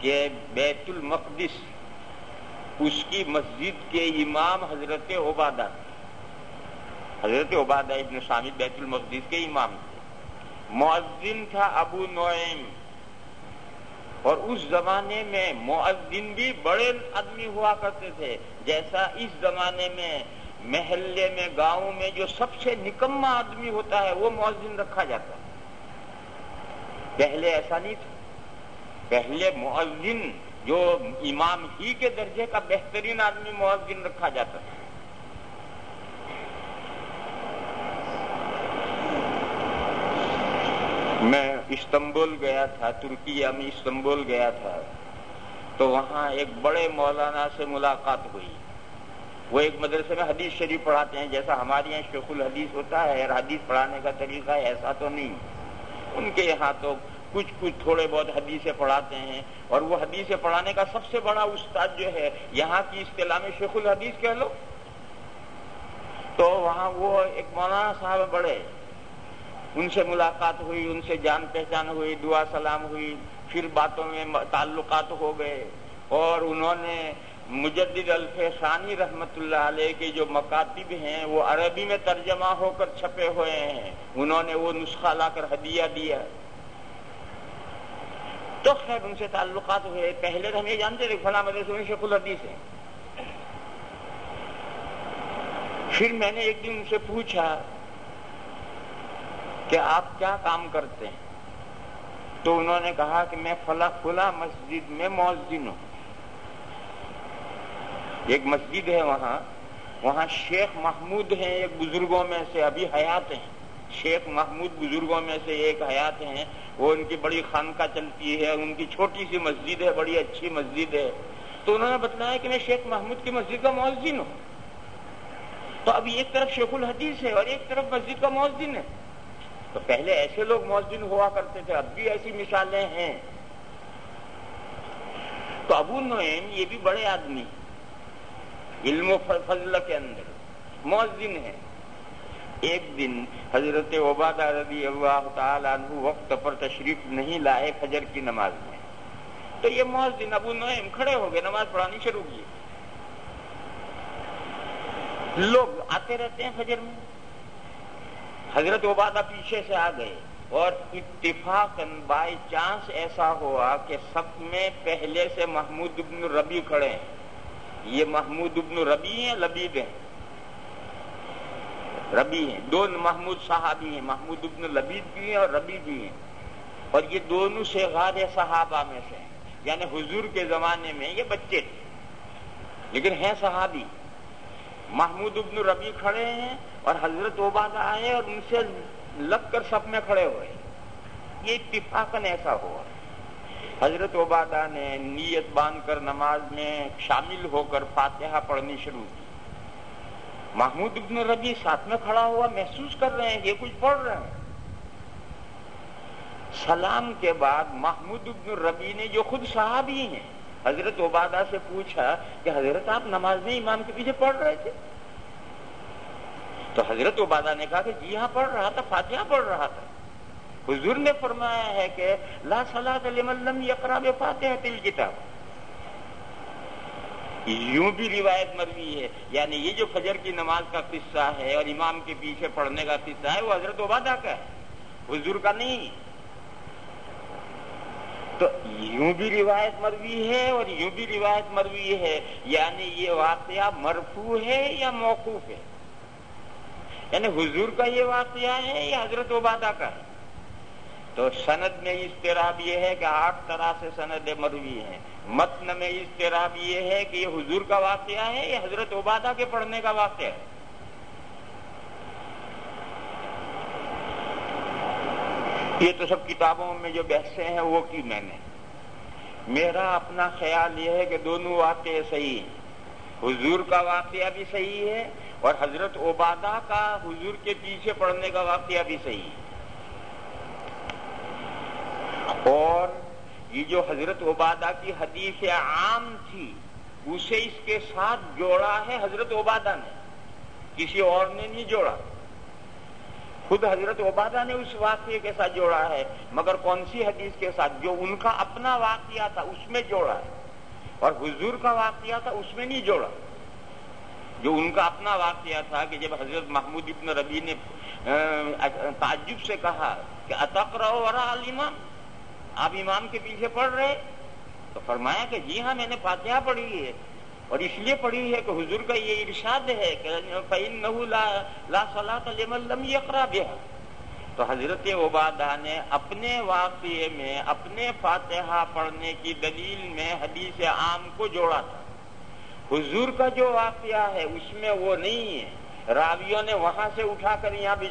کہ بیت المقدس اس کی مسجد کے امام حضرت عبادہ، حضرت عبادہ ابن صامت بیت المقدس کے امام تھے. مؤذن تھا ابو نعیم، اور اس زمانے میں مؤذن بھی بڑے آدمی ہوا کرتے تھے. جیسا اس زمانے میں محلے میں گاؤں میں جو سب سے نکما آدمی ہوتا ہے وہ مؤذن رکھا جاتا ہے. پہلے ایسا نہیں تھا. پہلے مؤذن جو امام ہی کے درجے کا بہترین آدمی مؤذن رکھا جاتا تھا. میں استنبول گیا تھا، ترکیہ میں استنبول گیا تھا، تو وہاں ایک بڑے مولانا سے ملاقات ہوئی. وہ ایک مدرسے میں حدیث شریف پڑھاتے ہیں، جیسا ہمارے یہاں شیخ الحدیث ہوتا ہے اور حدیث پڑھانے کا طریقہ ہے ایسا تو نہیں. ان کے یہاں تو کچھ تھوڑے بہت حدیثیں پڑھاتے ہیں، اور وہ حدیثیں پڑھانے کا سب سے بڑا استاد جو ہے یہاں کی اصطلاح میں شیخ الحدیث کہہ لو. تو وہاں وہ ایک مولانا صاحب بڑے، ان سے ملاقات ہوئی، ان سے جان پہچان ہوئی، دعا سلام ہوئی، پھر باتوں میں تعلقات ہو گئے. اور انہوں نے مجدد الفیشانی رحمت اللہ علیہ کے جو مکاتب ہیں وہ عربی میں ترجمہ ہو کر چھپے ہوئے ہیں، انہوں نے وہ نسخہ لا کر ہدیہ دیا. تو خیر ان سے تعلقات ہوئے. پہلے تو ہم یہ جانتے تھے فلاں مدرسے میں شیخ الحدیث ہے. پھر میں نے ایک دن ان سے پوچھا کہ آپ کیا کام کرتے ہیں؟ تو انہوں نے کہا کہ میں فلاں مسجد میں مؤذن ہوں. ایک مسجد ہے وہاں شیخ محمود ہیں، ایک بزرگوں میں سے ابھی حیات ہیں. شیخ محمود بزرگوں میں سے ایک حیات ہیں. وہ ان کی بڑی خانقاہ چلتی ہے، ان کی چھوٹی سی مسجد ہے، بڑی اچھی مسجد ہے. تو انہوں نے بتلایا کہ میں شیخ محمود کی مسجد کا مؤذن ہوں. تو اب ایک طرف شیخ الحدیث ہے اور ایک طرف مسجد کا مؤذن ہے. تو پہلے ایسے لوگ مؤذن ہوا کرتے تھے، اب بھی ایسی مثالیں ہیں. تو ابو نعیم یہ بھی بڑے آدمی، علم و فضل کے اندر مؤذن ہے. ایک دن حضرت عبادہ رضی اللہ تعالیٰ عنہ وقت پر تشریف نہیں لائے فجر کی نماز میں. تو یہ مؤذن ابو نعیم کھڑے ہو گئے، نماز پڑھانی شروع کی. لوگ آتے رہتے ہیں فجر میں. حضرت عبادہ پیچھے سے آ گئے، اور اتفاقاً بائی چانس ایسا ہوا کہ سب میں پہلے سے محمود بن ربی کھڑے ہیں. یہ محمود بن ربی ہیں، لبید ہیں، ربی ہیں. دو محمود صحابی ہیں، محمود بن لبید بھی ہیں اور ربی بھی ہیں. اور یہ دونوں صغار صحابہ میں سے ہیں، یعنی حضور کے زمانے میں یہ بچے تھے لیکن ہیں صحابی. محمود بن ربی کھڑے ہیں اور حضرت عبادہ آئے اور ان سے لگ کر سب میں کھڑے ہوئے. یہ اتفاقاً ایسا ہوا. حضرت عبادہ نے نیت باندھ کر نماز میں شامل ہو کر فاتحہ پڑھنی شروع کی. محمود بن ربی ساتھ میں کھڑا ہوا، محسوس کر رہے ہیں کہ یہ کچھ پڑھ رہے ہیں. سلام کے بعد محمود بن ربی نے، جو خود صحابی ہیں، حضرت عبادہ سے پوچھا کہ حضرت آپ نماز میں امام کے پیچھے پڑھ رہے تھے؟ تو حضرت عبادہ نے کہا کہ جی ہاں پڑھ رہا تھا، فاتحہ پڑھ رہا تھا. حضور نے فرمایا ہے کہ لا صلاۃ لمن لم یقرأ بفاتحۃ الکتاب. یوں بھی روایت مروی ہے، یعنی یہ جو فجر کی نماز کا قصہ ہے اور امام کے پیچھے پڑھنے کا قصہ ہے وہ حضرت عبادہ کا ہے، حضور کا نہیں. تو یوں بھی روایت مروی ہے اور یوں بھی روایت مروی ہے، یعنی یہ واقعہ مرفوع ہے یا موقوف ہے، یعنی حضور کا یہ واقعہ ہے یا حضرت عبادہ کا ہے. تو سند میں اضطراب یہ ہے کہ 8 طرح سے سند مروی ہیں. متن میں اضطراب یہ ہے کہ یہ حضور کا واقعہ ہے یا حضرت عبادہ کے پڑھنے کا واقعہ ہے. یہ تو سب کتابوں میں جو بحثیں ہیں وہ کی میں نے. میرا اپنا خیال یہ ہے کہ دونوں واقعے صحیح ہیں. حضور کا واقعہ بھی صحیح ہے اور حضرت عبادہ کا حضور کے پیچھے پڑھنے کا واقعہ بھی صحیح ہے. اور یہ جو حضرت عبادہ کی حدیث عام تھی اسے اس کے ساتھ جوڑا ہے حضرت عبادہ نے، کسی اور نے نہیں جوڑا. خود حضرت عبادہ نے اس واقعے کے ساتھ جوڑا ہے، مگر کون سی حدیث کے ساتھ؟ جو ان کا اپنا واقعہ تھا اس میں جوڑا ہے، اور حضور کا واقعہ تھا اس میں نہیں جوڑا۔ جو ان کا اپنا واقعہ تھا کہ جب حضرت محمود ابن ربیع نے تعجب سے کہا کہ اتقرأ وراء الامام، آپ امام کے پیچھے پڑھ رہے؟ تو فرمایا کہ جی ہاں، میں نے فاتحہ پڑھی ہے، اور اس لیے پڑھی ہے کہ حضور کا یہ ارشاد ہے کہ فَإِنَّهُ لَا صَلَاةَ لِمَن لَّمْ يَقْرَأْ بِهَا۔ تو حضرت عبادہ نے اپنے واقعے میں اپنے فاتحہ پڑھنے کی دلیل میں حدیث عام کو جوڑا تھا۔ حضور کا جو واقعہ ہے اس میں وہ نہیں ہے، راویوں نے وہاں سے اٹھا کر یہاں بھی